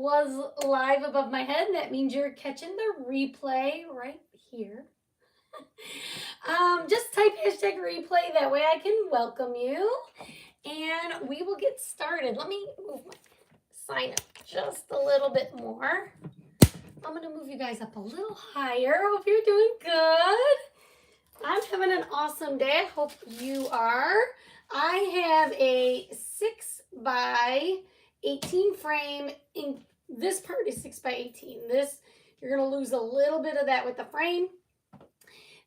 was live above my head. That means you're catching the replay right here. Just type hashtag replay. That way I can welcome you. And we will get started. Let me move my sign up just a little bit more. I'm going to move you guys up a little higher. Hope you're doing good. I'm having an awesome day. I hope you are. I have a 6 by 18 frame. In this part is 6 by 18. This, you're going to lose a little bit of that with the frame.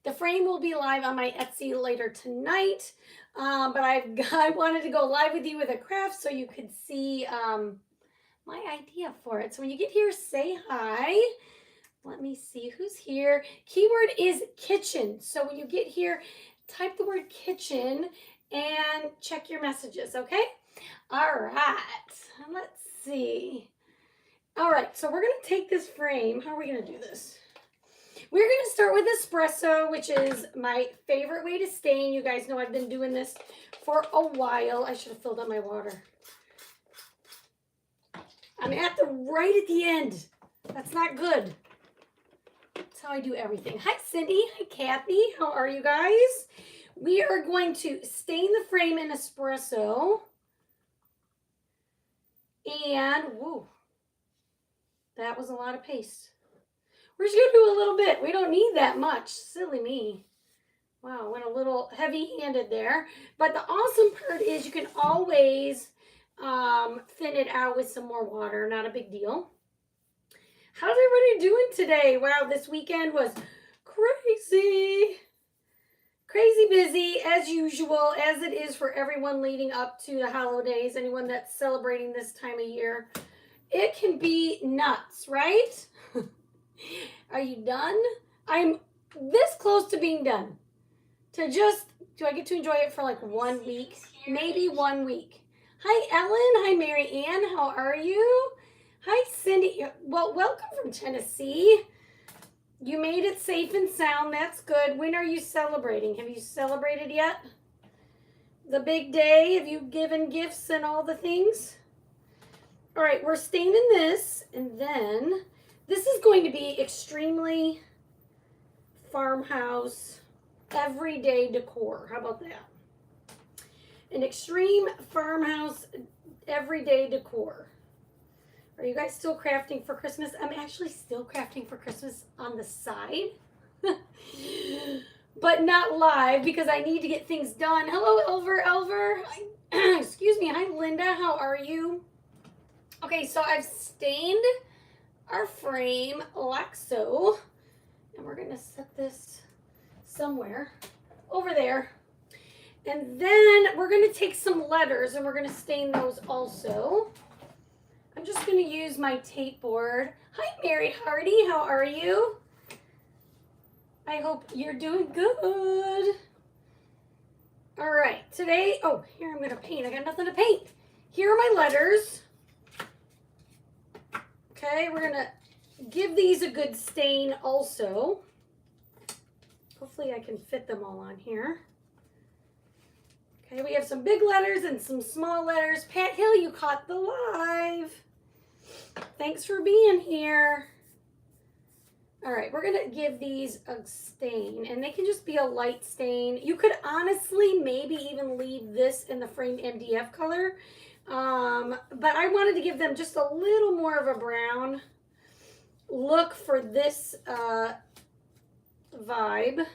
The frame will be live on my Etsy later tonight. But I wanted to go live with you with a craft so you could see my idea for it. So when you get here, say hi. Let me see who's here. Keyword is kitchen. So when you get here, type the word kitchen and check your messages, okay? All right, let's see. All right, so we're gonna take this frame. How are we gonna do this? We're gonna start with espresso, which is my favorite way to stain. You guys know I've been doing this for a while. I should have filled up my water. I'm right at the end. That's not good. That's how I do everything. Hi, Cindy. Hi, Kathy. How are you guys? We are going to stain the frame in espresso. And, woo, that was a lot of paste. We're just going to do a little bit. We don't need that much. Silly me. Wow, went a little heavy-handed there. But the awesome part is you can always thin it out with some more water. Not a big deal. How's everybody doing today? Wow, this weekend was crazy. Crazy busy, as usual, as it is for everyone leading up to the holidays, anyone that's celebrating this time of year. It can be nuts, right? Are you done? I'm this close to being done. Do I get to enjoy it for like 1 week? Maybe 1 week. Hi, Ellen. Hi, Mary Ann. How are you? Hi, Cindy. Well, welcome from Tennessee. You made it safe and sound. That's good. When are you celebrating? Have you celebrated yet? The big day? Have you given gifts and all the things? All right, we're staining this, and then this is going to be extremely farmhouse, everyday decor. How about that? An extreme farmhouse, everyday decor. Are you guys still crafting for Christmas? I'm actually still crafting for Christmas on the side, but not live because I need to get things done. Hello, Elver. Excuse me. Hi, Linda. How are you? Okay, so I've stained our frame like so, and we're going to set this somewhere over there. And then we're going to take some letters and we're going to stain those also. I'm just going to use my tape board. Hi, Mary Hardy. How are you? I hope you're doing good. All right. Today, here I'm going to paint. I got nothing to paint. Here are my letters. Okay, we're going to give these a good stain also. Hopefully I can fit them all on here. Okay, we have some big letters and some small letters. Pat Hill, you caught the live. Thanks for being here. All right, we're going to give these a stain, and they can just be a light stain. You could honestly maybe even leave this in the frame MDF color, but I wanted to give them just a little more of a brown look for this vibe.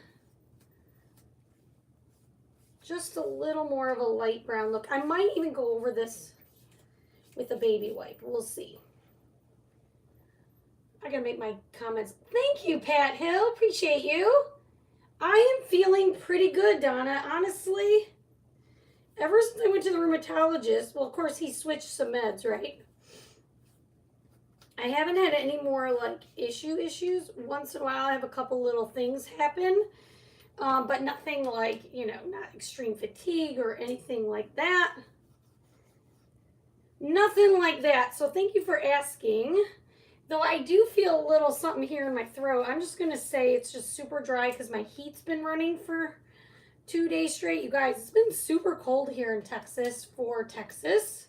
Just a little more of a light brown look. I might even go over this with a baby wipe. We'll see. I gotta make my comments. Thank you, Pat Hill. Appreciate you. I am feeling pretty good, Donna. Honestly, ever since I went to the rheumatologist, well, of course, he switched some meds, right? I haven't had any more like issues. Once in a while, I have a couple little things happen, but nothing like, not extreme fatigue or anything like that. Nothing like that. So thank you for asking. Though I do feel a little something here in my throat. I'm just going to say it's just super dry because my heat's been running for 2 days straight. You guys, it's been super cold here in Texas for Texas.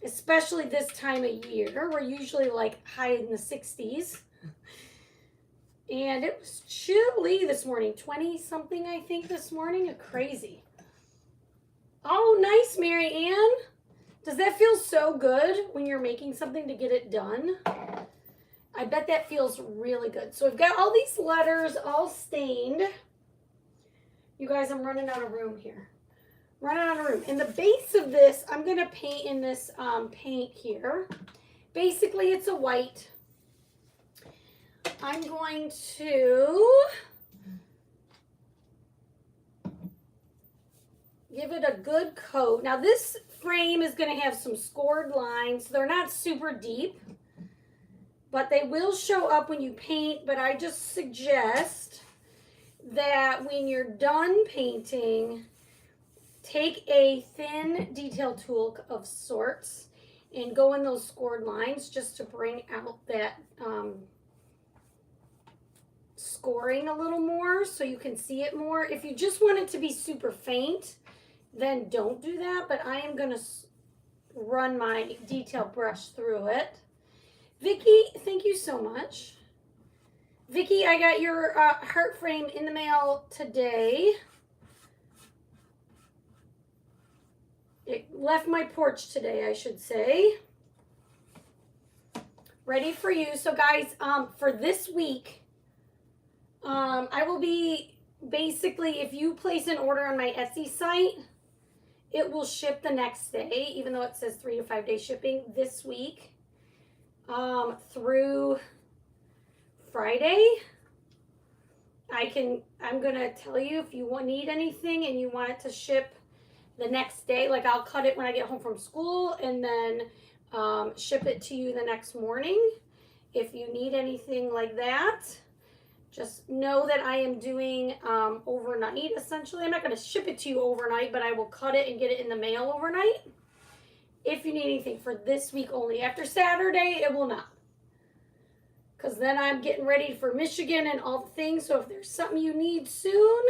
especially this time of year. We're usually like high in the 60s. And it was chilly this morning, 20 something I think this morning, crazy. Oh, nice, Mary Ann. Does that feel so good when you're making something to get it done? I bet that feels really good. So I've got all these letters all stained. You guys, I'm running out of room here. Running out of room. In the base of this, I'm going to paint in this paint here. Basically, it's a white. I'm going to give it a good coat. Now, this frame is going to have some scored lines. They're not super deep, but they will show up when you paint. But I just suggest that when you're done painting, take a thin detail tool of sorts and go in those scored lines just to bring out that scoring a little more so you can see it more. If you just want it to be super faint, then don't do that, but I am going to run my detail brush through it. Vicki, thank you so much. Vicki, I got your heart frame in the mail today. It left my porch today, I should say. Ready for you. So guys, for this week, I will be basically, if you place an order on my Etsy site, it will ship the next day, even though it says 3 to 5 day shipping this week through Friday. I'm going to tell you if you need anything and you want it to ship the next day, like I'll cut it when I get home from school and then ship it to you the next morning. If you need anything like that, just know that I am doing overnight, essentially. I'm not going to ship it to you overnight, but I will cut it and get it in the mail overnight. If you need anything for this week only. After Saturday, it will not. Because then I'm getting ready for Michigan and all the things. So if there's something you need soon,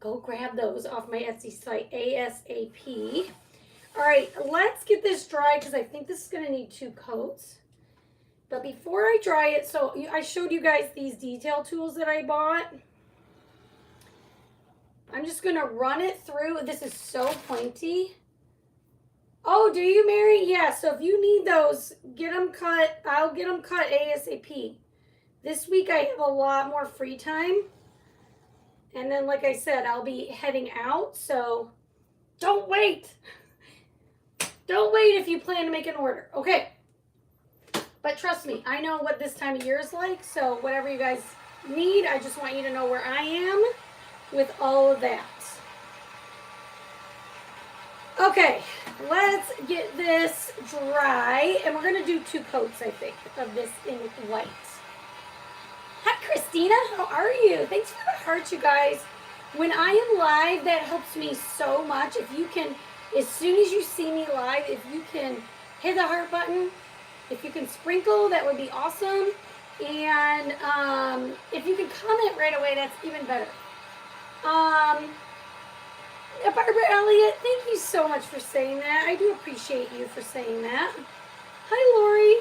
go grab those off my Etsy site ASAP. All right, let's get this dry because I think this is going to need 2 coats. But before I dry it, so I showed you guys these detail tools that I bought. I'm just going to run it through. This is so pointy. Oh, do you, Mary? Yeah, so if you need those, get them cut. I'll get them cut ASAP. This week I have a lot more free time. And then, like I said, I'll be heading out, so don't wait. Don't wait if you plan to make an order. Okay. But trust me, I know what this time of year is like, so whatever you guys need, I just want you to know where I am with all of that. Okay, let's get this dry, and we're going to do 2 coats, I think, of this in white. Hi, Christina. How are you? Thanks for the heart, you guys. When I am live, that helps me so much. If you can, as soon as you see me live, if you can hit the heart button, if you can sprinkle, that would be awesome. And if you can comment right away, that's even better. Barbara Elliott, thank you so much for saying that. I do appreciate you for saying that. Hi, Lori.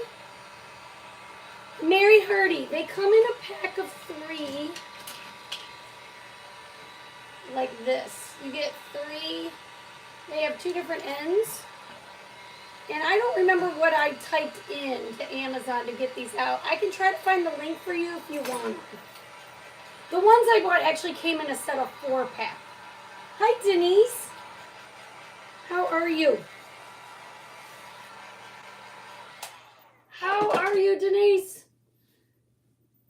Mary Hardy, they come in a pack of 3 like this. You get 3. They have 2 different ends. And I don't remember what I typed in to Amazon to get these out. I can try to find the link for you if you want. The ones I bought actually came in a set of 4-pack. Hi, Denise. How are you? How are you, Denise?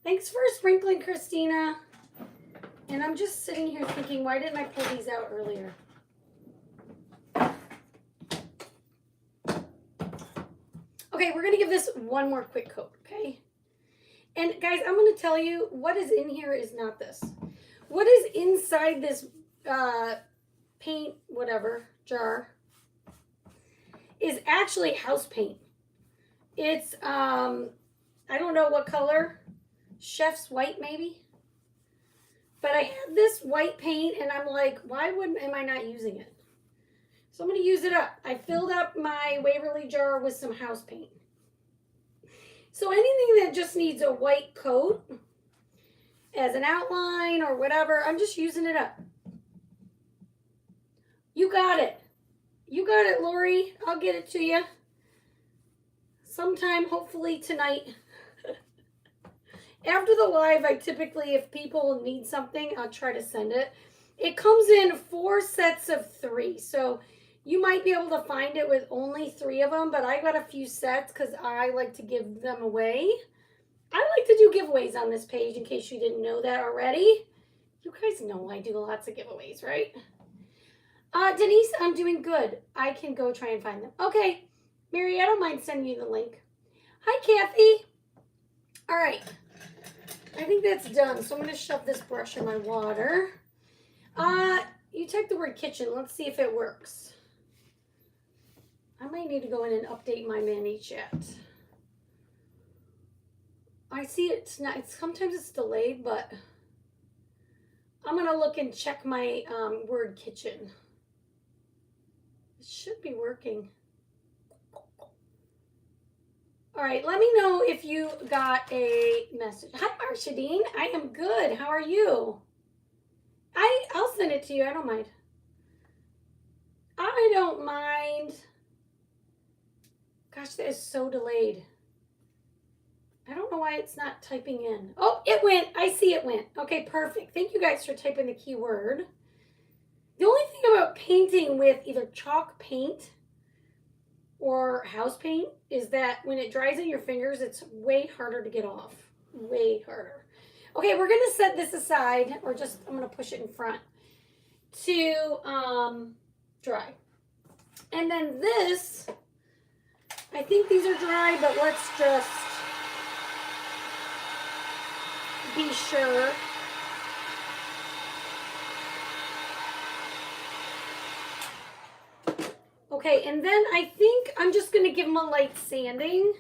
Thanks for sprinkling, Christina. And I'm just sitting here thinking, why didn't I pull these out earlier? Okay, we're going to give this one more quick coat, okay? And guys, I'm going to tell you what is in here is not this. What is inside this paint, whatever, jar is actually house paint. It's, I don't know what color, chef's white maybe. But I have this white paint and I'm like, why am I not using it? So I'm going to use it up. I filled up my Waverly jar with some house paint. So anything that just needs a white coat as an outline or whatever, I'm just using it up. You got it. You got it, Lori. I'll get it to you sometime, hopefully tonight. After the live, I typically, if people need something, I'll try to send it. It comes in 4 sets of 3, so you might be able to find it with only 3 of them, but I got a few sets because I like to give them away. I like to do giveaways on this page in case you didn't know that already. You guys know I do lots of giveaways, right? Denise, I'm doing good. I can go try and find them. Okay, Mary, I don't mind sending you the link. Hi, Kathy. All right. I think that's done. So I'm going to shove this brush in my water. You typed the word kitchen. Let's see if it works. I might need to go in and update my mini chat. I see it's not, sometimes it's delayed, but I'm going to look and check my word kitchen. It should be working. All right, let me know if you got a message. Hi, Marshadine. I am good. How are you? I'll send it to you. I don't mind. I don't mind. Gosh, that is so delayed. I don't know why it's not typing in. Oh, it went. I see it went. Okay, perfect. Thank you guys for typing the keyword. The only thing about painting with either chalk paint or house paint is that when it dries in your fingers, it's way harder to get off. Way harder. Okay, we're going to set this aside, or just, I'm going to push it in front to dry. And then this, I think these are dry, but let's just be sure. Okay, and then I think I'm just going to give them a light sanding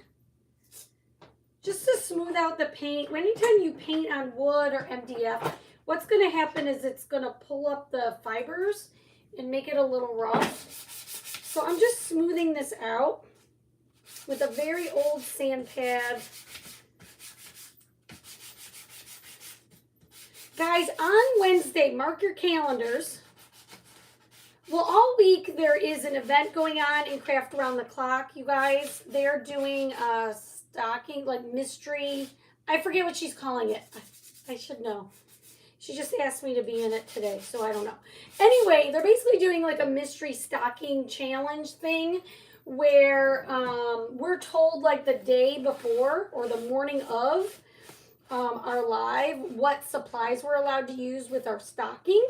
just to smooth out the paint. Anytime you paint on wood or MDF, what's going to happen is it's going to pull up the fibers and make it a little rough. So I'm just smoothing this out with a very old sand pad. Guys, on Wednesday, mark your calendars. Well, all week there is an event going on in Craft Around the Clock, you guys. They're doing a stocking, like mystery. I forget what she's calling it. I should know. She just asked me to be in it today, so I don't know. Anyway, they're basically doing like a mystery stocking challenge thing where we're told like the day before or the morning of our live what supplies we're allowed to use with our stocking.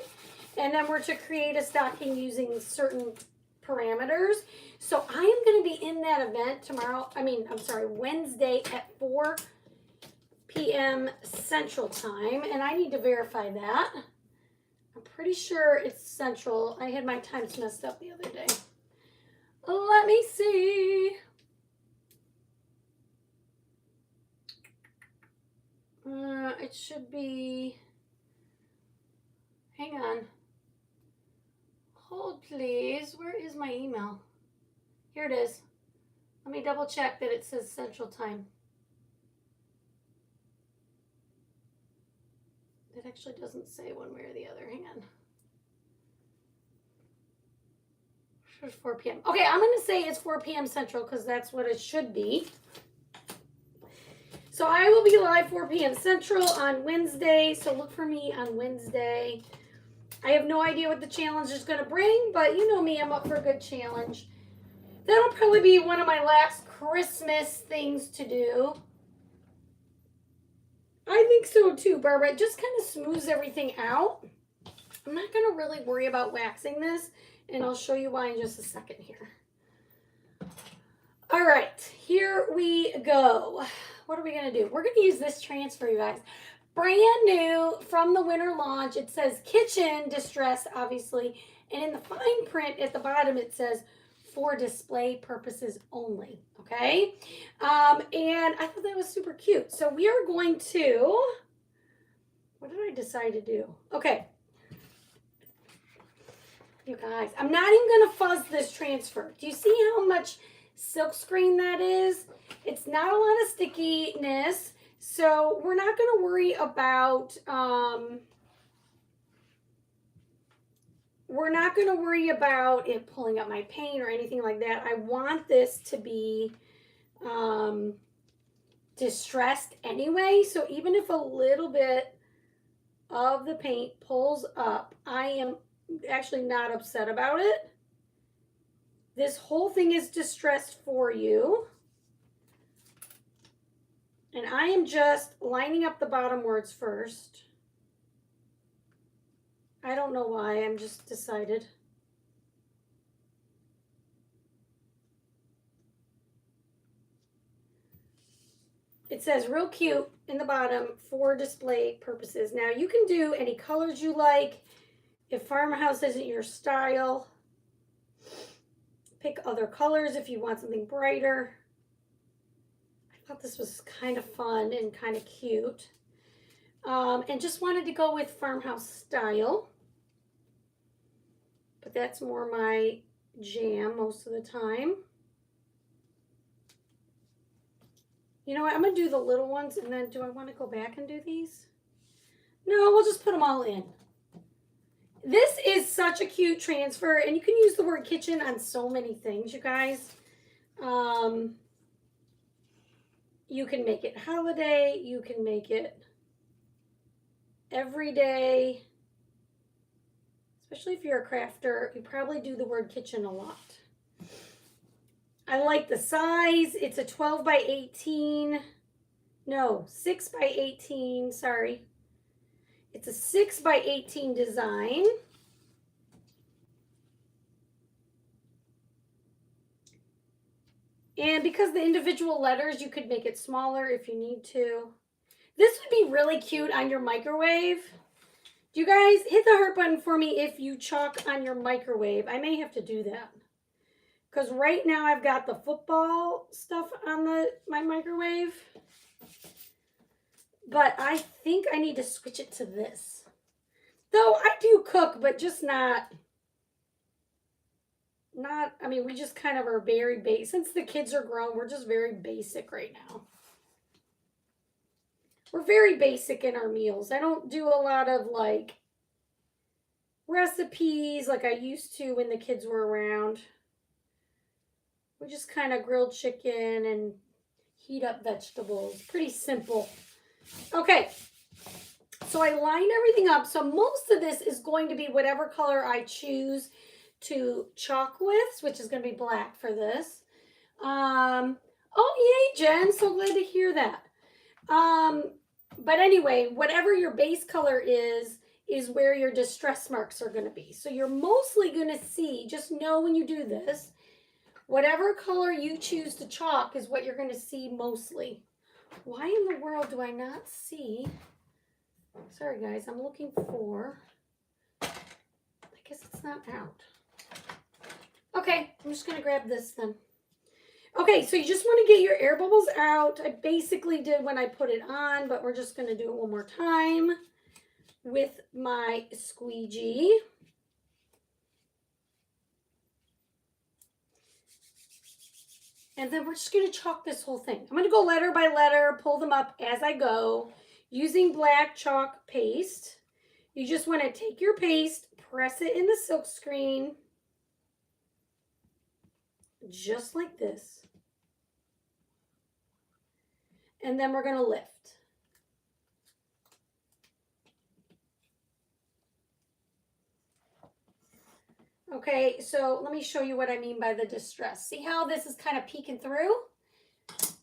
And then we're to create a stocking using certain parameters. So I am going to be in that event Wednesday at 4 p.m. Central Time. And I need to verify that. I'm pretty sure it's Central. I had my times messed up the other day. Let me see. It should be, hang on. Hold, please. Where is my email? Here it is. Let me double check that it says Central Time. It actually doesn't say one way or the other. Hang on. It's 4 p.m. Okay, I'm going to say it's 4 p.m. Central because that's what it should be. So I will be live 4 p.m. Central on Wednesday. So look for me on Wednesday. I have no idea what the challenge is going to bring, but you know me, I'm up for a good challenge. That'll probably be one of my last Christmas things to do. I think so too, Barbara. It just kind of smooths everything out. I'm not going to really worry about waxing this, and I'll show you why in just a second here. All right, here we go. What are we going to do? We're going to use this transfer, you guys. Brand new from the winter launch. It says kitchen distress, obviously. And in the fine print at the bottom, it says for display purposes only. Okay. And I thought that was super cute. So we are going to, what did I decide to do? Okay. You guys, I'm not even going to fuzz this transfer. Do you see how much silk screen that is? It's not a lot of stickiness, so we're not going to worry about it pulling up my paint or anything like that. I want this to be distressed anyway, so even if a little bit of the paint pulls up, I am actually not upset about it. This whole thing is distressed for you. And I am just lining up the bottom words first. I don't know why, I'm just decided. It says real cute in the bottom for display purposes. Now you can do any colors you like. If farmhouse isn't your style, pick other colors if you want something brighter. I thought this was kind of fun and kind of cute. And just wanted to go with farmhouse style. But that's more my jam most of the time. You know what, I'm going to do the little ones, and then do I want to go back and do these? No, we'll just put them all in. This is such a cute transfer, and you can use the word kitchen on so many things, you guys. You can make it holiday, you can make it everyday. Especially if you're a crafter, you probably do the word kitchen a lot. I like the size. It's a 12 by 18. No, 6 by 18, sorry. It's a 6 by 18 design. And because the individual letters, you could make it smaller if you need to. This would be really cute on your microwave. Do you guys hit the heart button for me if you chalk on your microwave? I may have to do that. Because right now I've got the football stuff on my microwave. But I think I need to switch it to this. Though I do cook, but just not, I mean, we just kind of are very basic. Since the kids are grown, we're just very basic right now. We're very basic in our meals. I don't do a lot of like recipes like I used to when the kids were around. We just kind of grilled chicken and heat up vegetables. Pretty simple. Okay, so I lined everything up. So most of this is going to be whatever color I choose to chalk with, which is going to be black for this. Oh, yay, Jen. So glad to hear that. But anyway, whatever your base color is where your distress marks are going to be. So you're mostly going to see, just know when you do this, whatever color you choose to chalk is what you're going to see mostly. Why in the world do I not see? Sorry, guys, I'm looking for, I guess it's not out. Okay, I'm just going to grab this then. Okay, so you just want to get your air bubbles out. I basically did when I put it on, but we're just going to do it one more time with my squeegee. And then we're just going to chalk this whole thing. I'm going to go letter by letter, pull them up as I go, using black chalk paste. You just want to take your paste, press it in the silk screen, just like this. And then we're going to lift. Okay, so let me show you what I mean by the distress. See how this is kind of peeking through?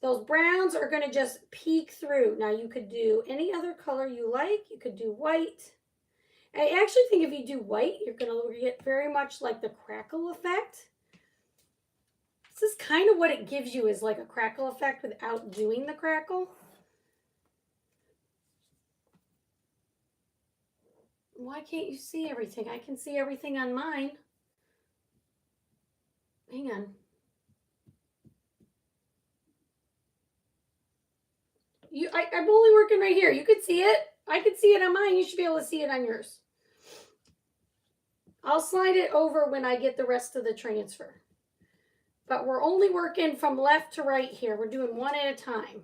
Those browns are going to just peek through. Now you could do any other color you like. You could do white. I actually think if you do white, you're going to get very much like the crackle effect. This is kind of what it gives you, is like a crackle effect without doing the crackle. Why can't you see everything? I can see everything on mine. Hang on. I'm only working right here. You could see it. I could see it on mine. You should be able to see it on yours. I'll slide it over when I get the rest of the transfer. But we're only working from left to right here. We're doing one at a time.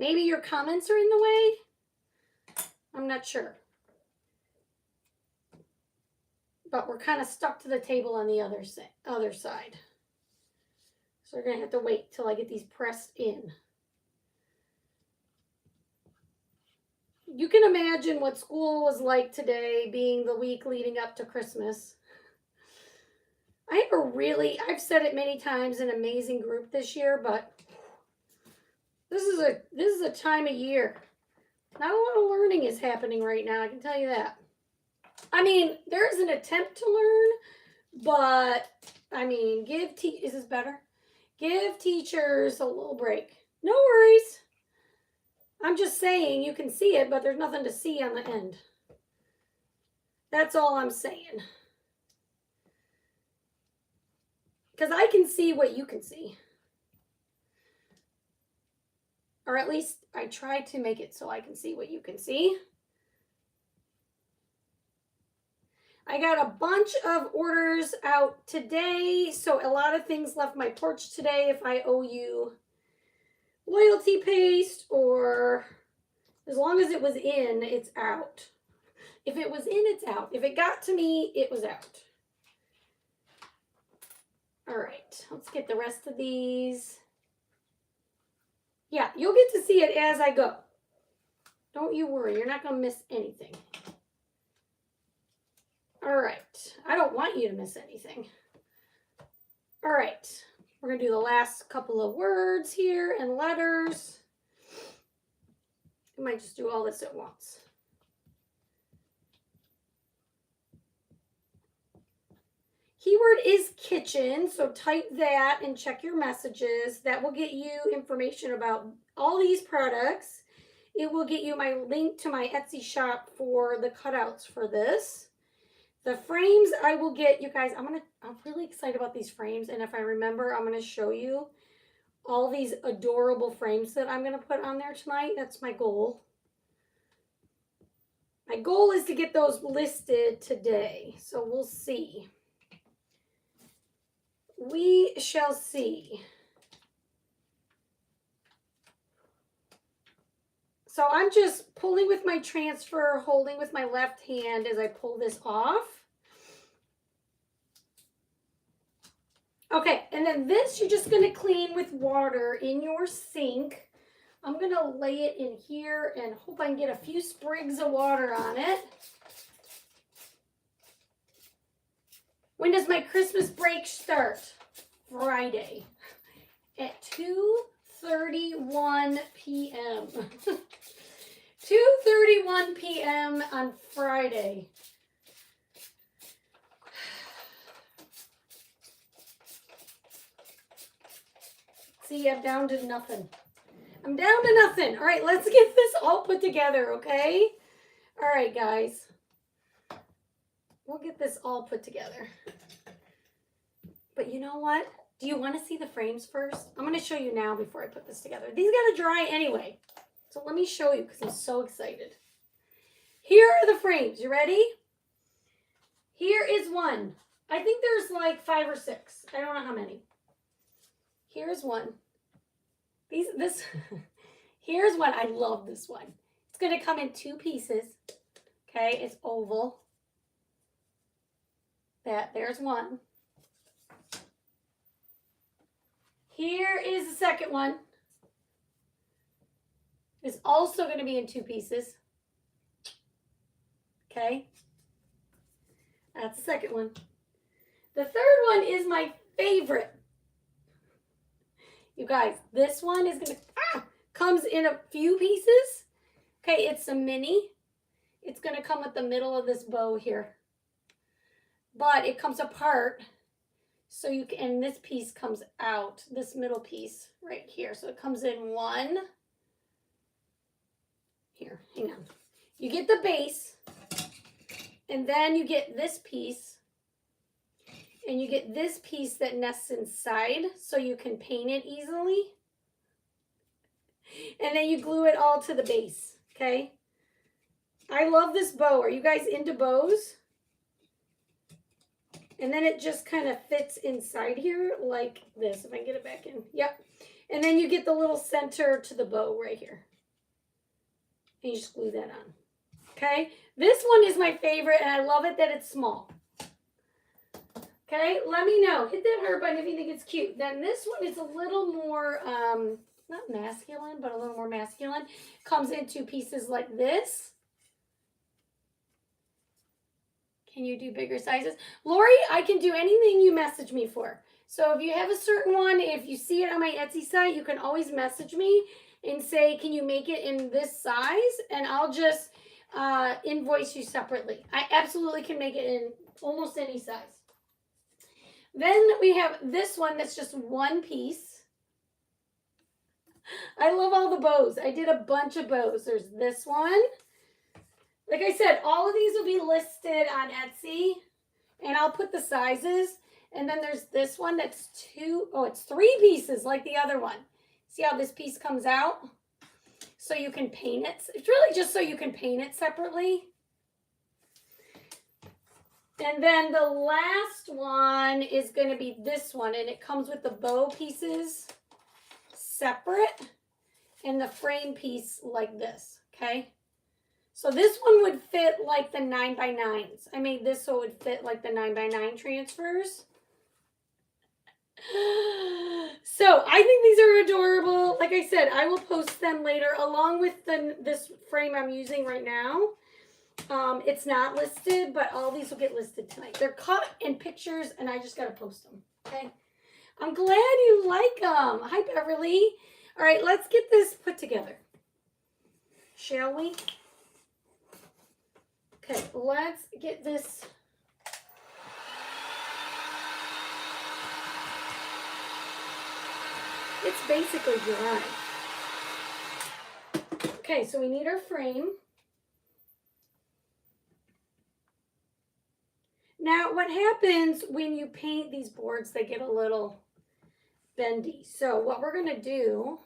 Maybe your comments are in the way. I'm not sure. But we're kind of stuck to the table on the other side. So we're going to have to wait till I get these pressed in. You can imagine what school was like today, being the week leading up to Christmas. I have I've said it many times, an amazing group this year, but this is a time of year. Not a lot of learning is happening right now, I can tell you that. I mean, there's an attempt to learn, but I mean, is this better? Give teachers a little break. No worries. I'm just saying you can see it, but there's nothing to see on the end. That's all I'm saying. Because I can see what you can see. Or at least I try to make it so I can see what you can see. I got a bunch of orders out today, so a lot of things left my porch today. If I owe you loyalty paste, or as long as it was in, it's out. If it was in, it's out. If it got to me, it was out. All right, let's get the rest of these. Yeah, you'll get to see it as I go. Don't you worry, you're not going to miss anything. All right, I don't want you to miss anything. All right, we're going to do the last couple of words here and letters. I might just do all this at once. Keyword is kitchen, so type that and check your messages. That will get you information about all these products. It will get you my link to my Etsy shop for the cutouts for this. The frames I will get, you guys, I'm really excited about these frames, and if I remember, I'm going to show you all these adorable frames that I'm going to put on there tonight. That's my goal. My goal is to get those listed today, so we'll see. We shall see. So I'm just pulling with my transfer, holding with my left hand as I pull this off. Okay, and then this you're just going to clean with water in your sink. I'm going to lay it in here and hope I can get a few sprigs of water on it. When does my Christmas break start? Friday at 2:31 p.m. 2:31 p.m. on Friday. See, I'm down to nothing. I'm down to nothing. All right, let's get this all put together, okay? All right, guys. We'll get this all put together. But you know what? Do you want to see the frames first? I'm going to show you now before I put this together. These got to dry anyway. So let me show you because I'm so excited. Here are the frames. You ready? Here is one. I think there's like 5 or 6. I don't know how many. Here's one. Here's one. I love this one. It's going to come in 2 pieces. Okay, it's oval. There's one. Here is the second one. It's also going to be in 2 pieces. Okay. That's the second one. The third one is my favorite. You guys, this one is going to, comes in a few pieces. Okay, it's a mini. It's going to come with the middle of this bow here. But it comes apart. So you can, and this piece comes out, this middle piece right here. So it comes in one. Here, hang on. You get the base, and then you get this piece, and you get this piece that nests inside so you can paint it easily. And then you glue it all to the base, okay? I love this bow. Are you guys into bows? And then it just kind of fits inside here like this. If I can get it back in. Yep. And then you get the little center to the bow right here. And you just glue that on. Okay. This one is my favorite, and I love it that it's small. Okay. Let me know. Hit that heart button if you think it's cute. Then this one is a little more, not masculine, but a little more masculine. Comes into pieces like this. Can you do bigger sizes? Lori, I can do anything you message me for. So if you have a certain one, if you see it on my Etsy site, you can always message me and say, can you make it in this size? And I'll just invoice you separately. I absolutely can make it in almost any size. Then we have this one that's just one piece. I love all the bows. I did a bunch of bows. There's this one. Like I said, all of these will be listed on Etsy, and I'll put the sizes. And then there's this one that's it's 3 pieces like the other one. See how this piece comes out? So you can paint it. It's really just so you can paint it separately. And then the last one is going to be this one, and it comes with the bow pieces separate and the frame piece like this, okay? So this one would fit like the 9x9s. I made this so it would fit like the 9x9 transfers. So I think these are adorable. Like I said, I will post them later along with this frame I'm using right now. It's not listed, but all these will get listed tonight. They're cut in pictures, and I just got to post them, okay? I'm glad you like them. Hi, Beverly. All right, let's get this put together. Shall we? Okay, let's get this. It's basically dry. Okay, so we need our frame. Now, what happens when you paint these boards, they get a little bendy. So what we're going to do,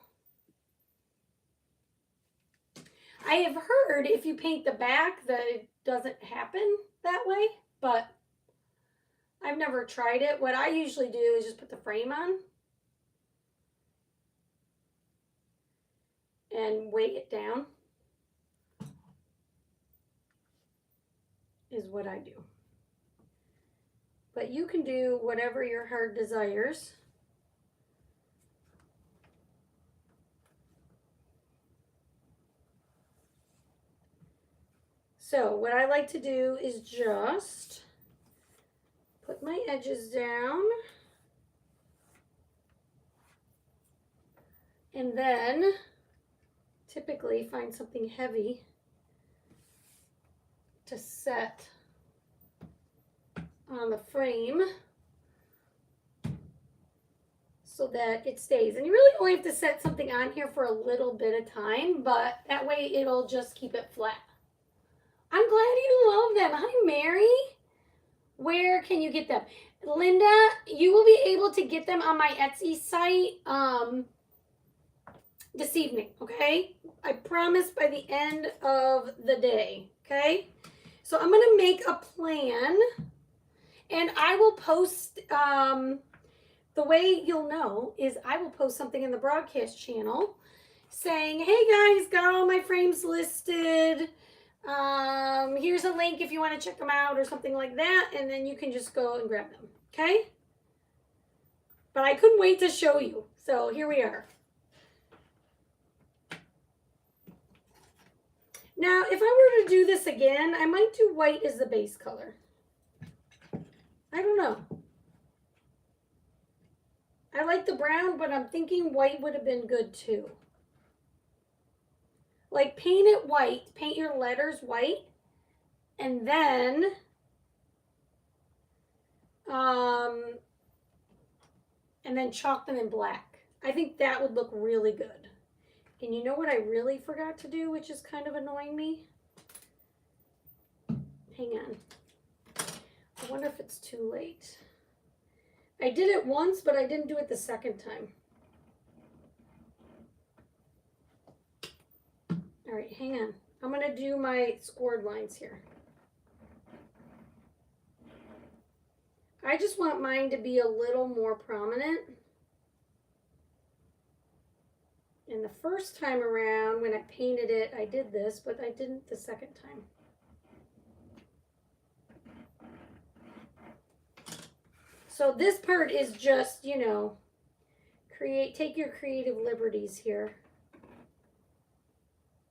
I have heard if you paint the back that it doesn't happen that way, but I've never tried it. What I usually do is just put the frame on and weight it down is what I do. But you can do whatever your heart desires. So what I like to do is just put my edges down and then typically find something heavy to set on the frame so that it stays. And you really only have to set something on here for a little bit of time, but that way it'll just keep it flat. I'm glad you love them. Hi, Mary. Where can you get them? Linda, you will be able to get them on my Etsy site this evening, okay? I promise by the end of the day, okay? So I'm going to make a plan, and I will post, the way you'll know is I will post something in the broadcast channel saying, hey guys, got all my frames listed. Here's a link if you want to check them out or something like that, and then you can just go and grab them, okay? But I couldn't wait to show you, so here we are. Now, if I were to do this again, I might do white as the base color. I don't know. I like the brown, but I'm thinking white would have been good too. Like paint it white, paint your letters white, and then chalk them in black. I think that would look really good. And you know what I really forgot to do, which is kind of annoying me? Hang on. I wonder if it's too late. I did it once, but I didn't do it the second time. All right, hang on. I'm going to do my scored lines here. I just want mine to be a little more prominent. And the first time around when I painted it, I did this, but I didn't the second time. So this part is just, you know, take your creative liberties here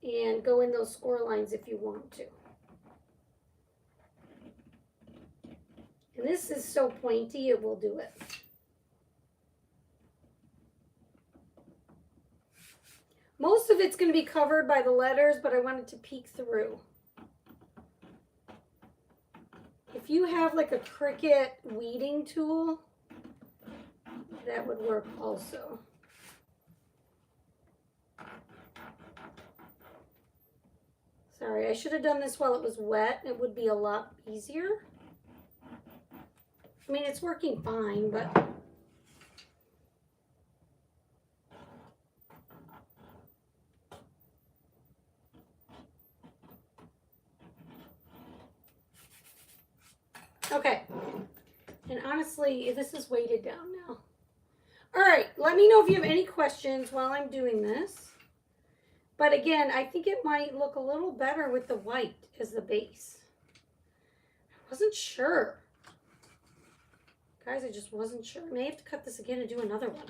and go in those score lines if you want to. And this is so pointy, it will do it. Most of it's going to be covered by the letters, but I wanted to peek through. If you have like a Cricut weeding tool, that would work also. Sorry, I should have done this while it was wet. It would be a lot easier. I mean, it's working fine, but... Okay. And honestly, this is weighted down now. All right, let me know if you have any questions while I'm doing this. But again, I think it might look a little better with the white as the base. I wasn't sure. Guys, I just wasn't sure. I may have to cut this again and do another one.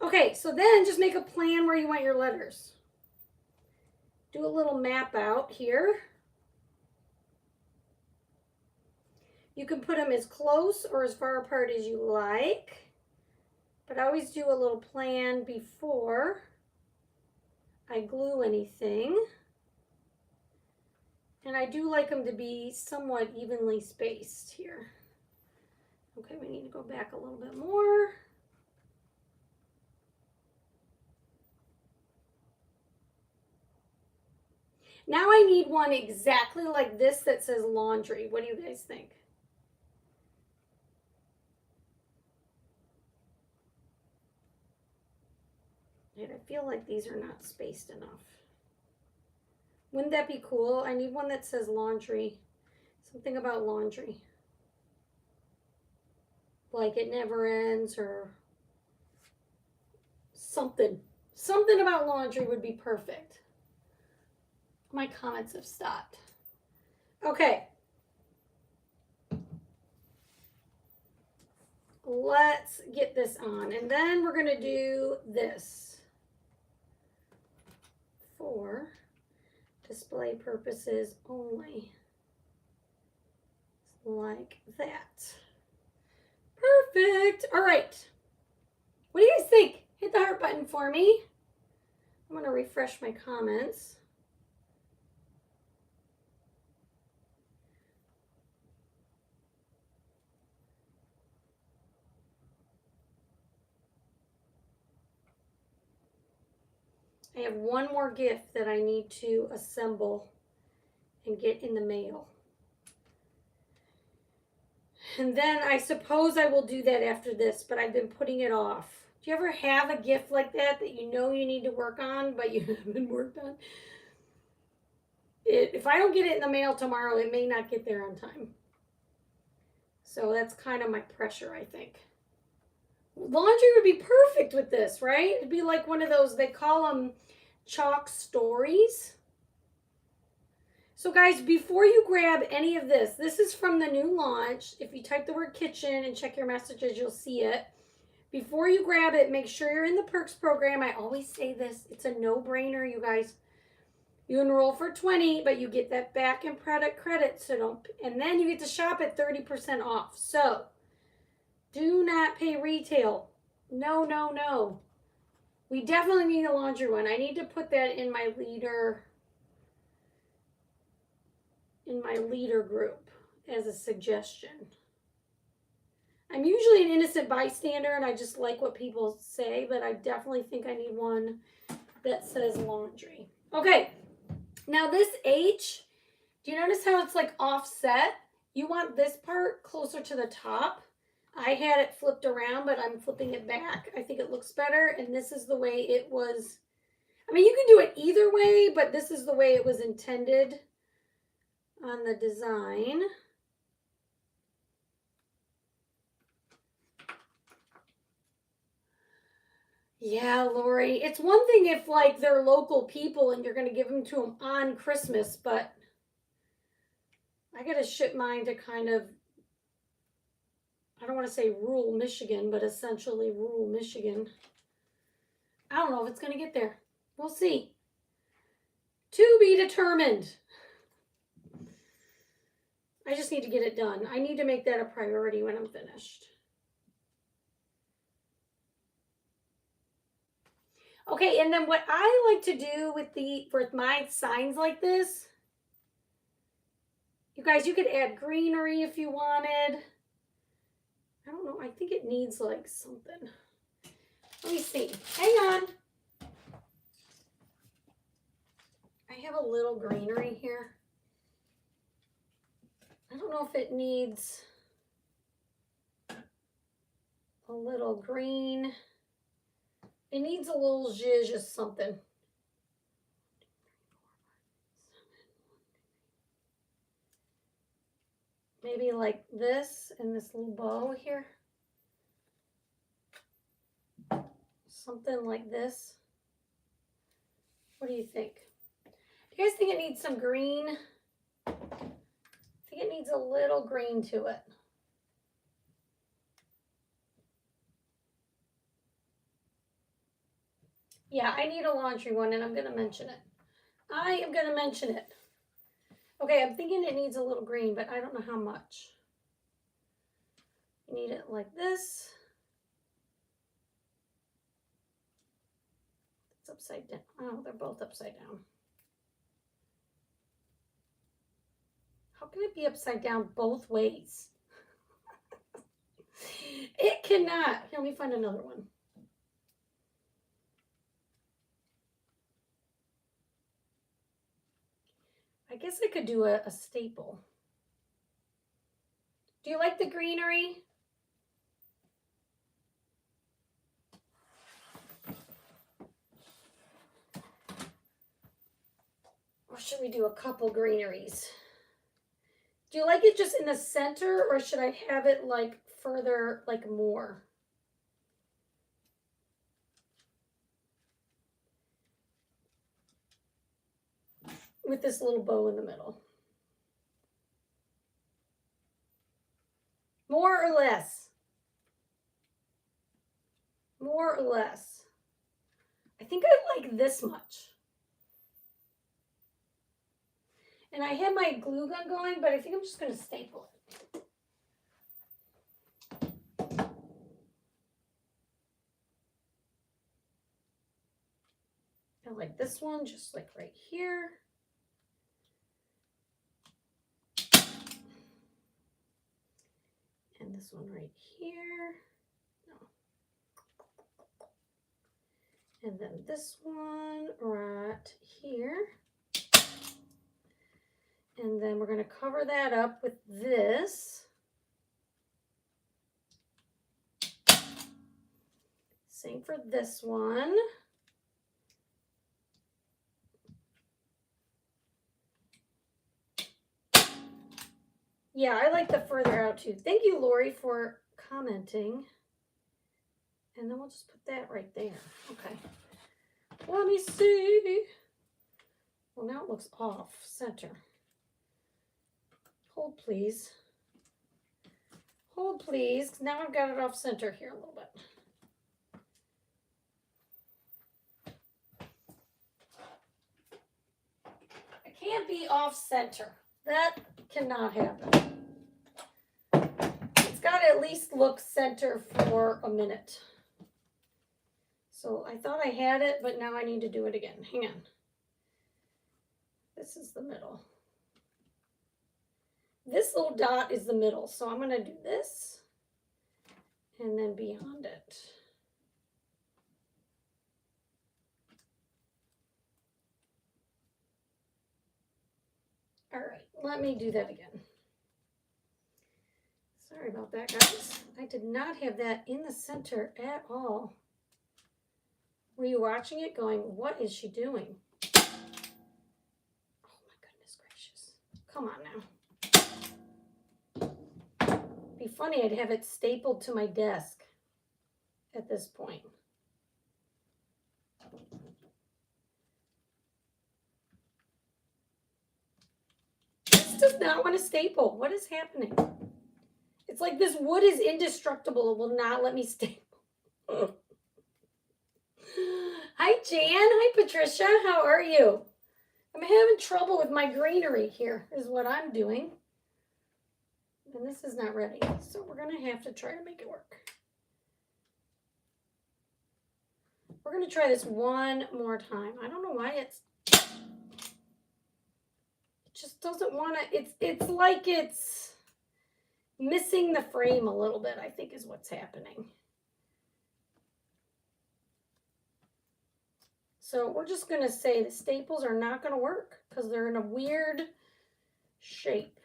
Okay, so then just make a plan where you want your letters. Do a little map out here. You can put them as close or as far apart as you like. But I always do a little plan before I glue anything. And I do like them to be somewhat evenly spaced here. Okay, we need to go back a little bit more. Now I need one exactly like this that says laundry. What do you guys think? And I feel like these are not spaced enough. Wouldn't that be cool? I need one that says laundry. Something about laundry. Like it never ends or something. Something about laundry would be perfect. My comments have stopped. Okay. Let's get this on. And then we're going to do this. For display purposes only. Like that. Perfect. All right. What do you guys think? Hit the heart button for me. I'm going to refresh my comments. I have one more gift that I need to assemble and get in the mail. And then I suppose I will do that after this, but I've been putting it off. Do you ever have a gift like that you know you need to work on, but you haven't worked on? If I don't get it in the mail tomorrow, it may not get there on time. So that's kind of my pressure, I think. Laundry would be perfect with this, right? It'd be like one of those, they call them chalk stories. So guys, before you grab any of this, this is from the new launch. If you type the word kitchen and check your messages, you'll see it. Before you grab it, make sure you're in the Perks program. I always say this. It's a no-brainer, you guys. You enroll for $20, but you get that back in product credit. And then you get to shop at 30% off. So do not pay retail. No, no, no. We definitely need a laundry one. I need to put that in my leader group as a suggestion. I'm usually an innocent bystander and I just like what people say, but I definitely think I need one that says laundry. Okay, now this H, do you notice how it's like offset? You want this part closer to the top. I had it flipped around, but I'm flipping it back. I think it looks better, and this is the way it was. I mean, you can do it either way, but this is the way it was intended on the design. Yeah, Lori, it's one thing if like they're local people and you're going to give them to them on Christmas, but I got to ship mine to kind of, I don't want to say rural Michigan, but essentially rural Michigan. I don't know if it's going to get there. We'll see. To be determined. I just need to get it done. I need to make that a priority when I'm finished. Okay, and then what I like to do with my signs like this, you guys, you could add greenery if you wanted. I don't know, I think it needs like something. Let me see. Hang on. I have a little greenery here. I don't know if it needs a little green. It needs a little zhuzh or something. Maybe like this and this little bow here. Something like this. What do you think? Do you guys think it needs some green? I think it needs a little green to it. Yeah, I need a laundry one and I'm going to mention it. I am going to mention it. Okay, I'm thinking it needs a little green, but I don't know how much. You need it like this. It's upside down. Oh, they're both upside down. How can it be upside down both ways? It cannot. Here, let me find another one. I guess I could do a staple. Do you like the greenery? Or should we do a couple greeneries? Do you like it just in the center or should I have it like further, like more? With this little bow in the middle. More or less? More or less? I think I like this much. And I have my glue gun going, but I think I'm just going to staple it. I like this one, just like right here. And this one right here. No. And then this one right here. And then we're going to cover that up with this. Same for this one. Yeah, I like the further out too. Thank you, Lori, for commenting. And then we'll just put that right there. Okay. Let me see. Well, now it looks off center. Hold, please. Hold, please. Now I've got it off center here a little bit. It can't be off center. That cannot happen. It's got to at least look center for a minute. So I thought I had it, but now I need to do it again. Hang on. This is the middle. This little dot is the middle. So I'm going to do this and then beyond it. All right, let me do that again. Sorry about that, guys. I did not have that in the center at all. Were you watching it going, what is she doing? Oh my goodness gracious. Come on now. Be funny, I'd have it stapled to my desk at this point. This does not want to staple. What is happening? It's like this wood is indestructible. It will not let me staple. Hi, Jan. Hi, Patricia. How are you? I'm having trouble with my greenery here, is what I'm doing. And this is not ready, so we're going to have to try to make it work. We're going to try this one more time. I don't know why it just doesn't want to. It's like it's missing the frame a little bit, I think is what's happening. So we're just going to say the staples are not going to work because they're in a weird shape.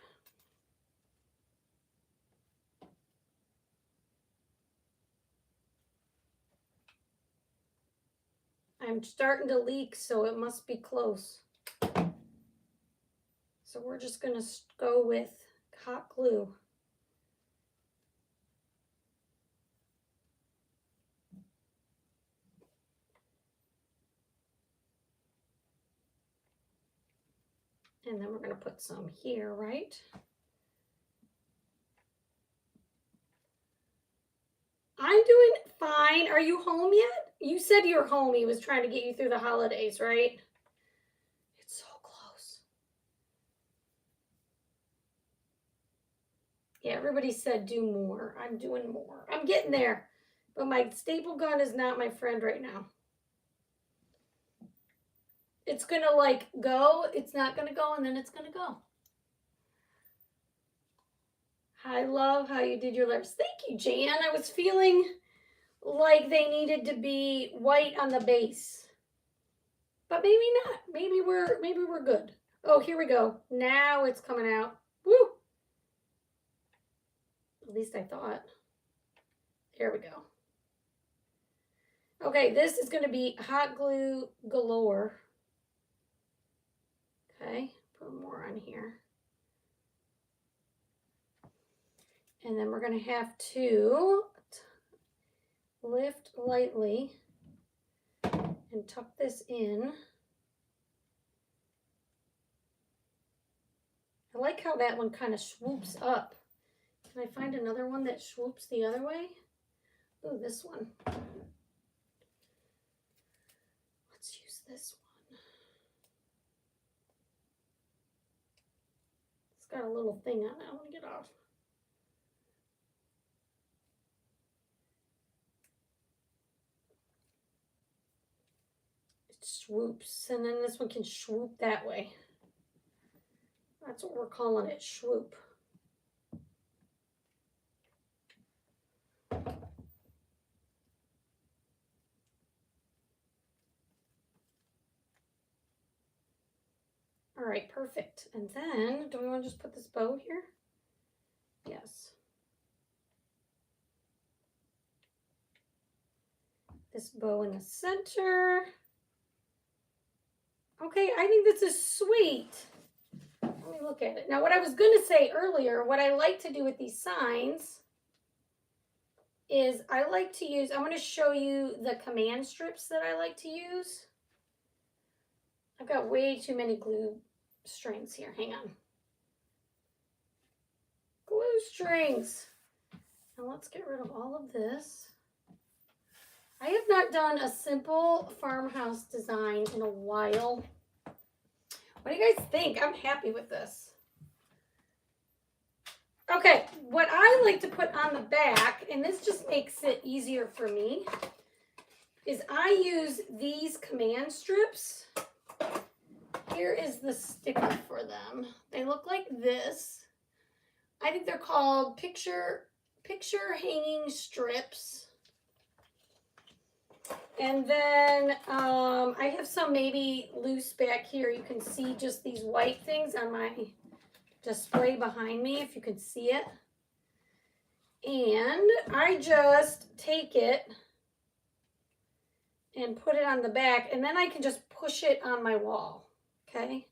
I'm starting to leak, so it must be close. So we're just going to go with hot glue. And then we're going to put some here, right? I'm doing fine. Are you home yet? You said you were home. He was trying to get you through the holidays, right? It's so close. Yeah, everybody said do more. I'm doing more. I'm getting there. But my staple gun is not my friend right now. It's going to like go. It's not going to go, and then it's going to go. I love how you did your lips. Thank you, Jan. I was feeling like they needed to be white on the base. But maybe not. Maybe we're good. Oh, here we go. Now it's coming out. Woo! At least I thought. There we go. Okay, this is going to be hot glue galore. Okay, put more on here. And then we're going to have to lift lightly and tuck this in. I like how that one kind of swoops up. Can I find another one that swoops the other way? Oh, this one. Let's use this one. It's got a little thing on it. I want to get off. It swoops, and then this one can swoop that way. That's what we're calling it, swoop. All right, perfect. And then, do we want to just put this bow here? Yes. This bow in the center. Okay, I think this is sweet. Let me look at it. Now, what I was going to say earlier, what I like to do with these signs is I like to use, I'm going to show you the command strips that I like to use. I've got way too many glue strings here. Hang on. Glue strings. Now let's get rid of all of this. I have not done a simple farmhouse design in a while. What do you guys think? I'm happy with this. Okay, what I like to put on the back, and this just makes it easier for me, is I use these command strips. Here is the sticker for them. They look like this. I think they're called picture hanging strips. And then I have some maybe loose back here. You can see just these white things on my display behind me, if you can see it. And I just take it and put it on the back, and then I can just push it on my wall. Okay,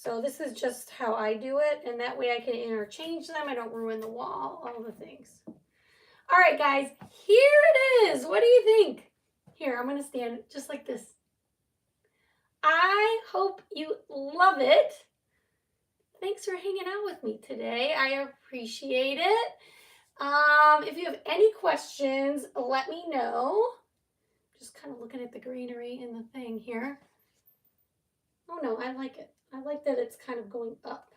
So this is just how I do it, and that way I can interchange them. I don't ruin the wall, all the things. All right, guys, here it is. What do you think? Here, I'm going to stand just like this. I hope you love it. Thanks for hanging out with me today. I appreciate it. If you have any questions, let me know. Just kind of looking at the greenery in the thing here. Oh no, I like it. I like that it's kind of going up.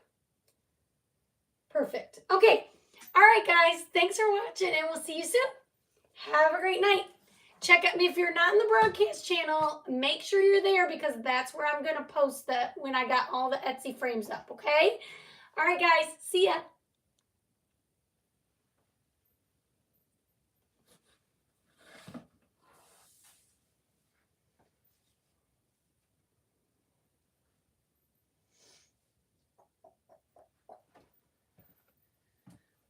Perfect. Okay. All right, guys. Thanks for watching, and we'll see you soon. Have a great night. Check out me if you're not in the broadcast channel. Make sure you're there because that's where I'm going to post that when I got all the Etsy frames up, okay? All right, guys. See ya.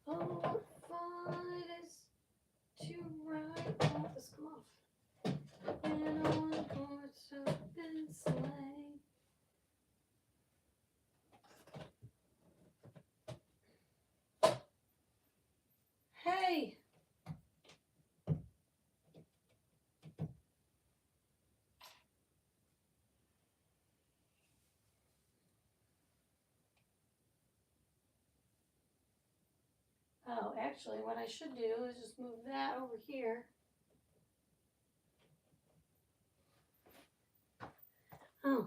Oh, fun it is to ride. Oh, this come off. And on horse open sleigh. Hey. Oh, actually, what I should do is just move that over here. Oh.